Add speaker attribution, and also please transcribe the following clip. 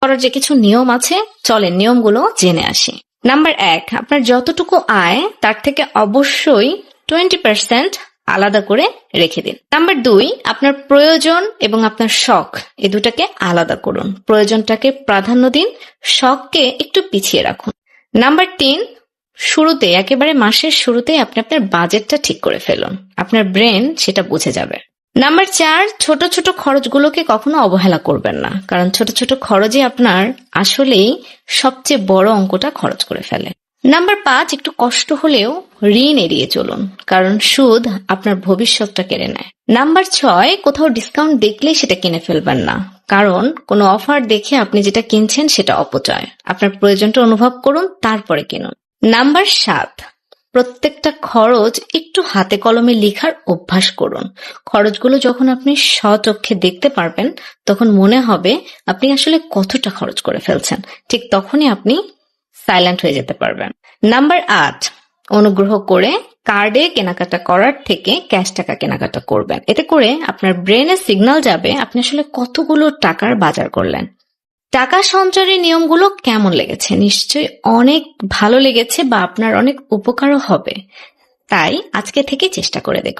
Speaker 1: করার যে কিছু নিয়ম আছে, চলেন নিয়মগুলো জেনে আসি। নাম্বার 1, আপনার যতটুকু আয় তার থেকে অবশ্যই 20% আলাদা করে রেখে দিন। নাম্বার 2, আপনার প্রয়োজন এবং আপনার শখ এই দুটাকে আলাদা করুন। প্রয়োজনটাকে প্রাধান্য দিন, শখকে একটু পিছিয়ে রাখুন। নাম্বার 3, শুরুতে একেবারে মাসের শুরুতেই আপনি আপনার বাজেটটা ঠিক করে ফেলুন, আপনার ব্রেন সেটা বুঝে যাবে। নাম্বার 4, ছোট ছোট খরচগুলোকে কখনো অবহেলা করবেন না, কারণ ছোট ছোট খরচই আপনার আসলেই সবচেয়ে বড় অঙ্কটা খরচ করে ফেলে। নাম্বার 5, একটু কষ্ট হলেও ঋণ এড়িয়ে চলুন, কারণ সুদ আপনার ভবিষ্যৎটা কেড়ে নেয়। নাম্বার 6, কোথাও ডিসকাউন্ট দেখলেই সেটা কিনে ফেলবেন না, কারণ কোনো অফার দেখে আপনি যেটা কিনছেন সেটা অপচয়। আপনার প্রয়োজনটা অনুভব করুন, তারপরে কিনুন। নাম্বার 7, প্রত্যেকটা খরচ একটু হাতে কলমে লেখার অভ্যাস করুন। খরচগুলো যখন আপনি স্বচক্ষে দেখতে পারবেন, তখন মনে হবে আপনি আসলে কতটা খরচ করে ফেলছেন। ঠিক তখনই আপনি সাইলেন্ট হয়ে যেতে পারবেন। নাম্বার 8, অনুগ্রহ করে কার্ডে কেনাকাটা করার থেকে ক্যাশ টাকা কেনাকাটা করবেন। এতে করে আপনার ব্রেনে সিগন্যাল যাবে আপনি আসলে কতগুলো টাকার বাজার করলেন। টাকা সঞ্চয়ের নিয়মগুলো কেমন লেগেছে? নিশ্চয়ই অনেক ভালো লেগেছে বা আপনার অনেক উপকারও হবে। তাই আজকে থেকে চেষ্টা করে দেখুন।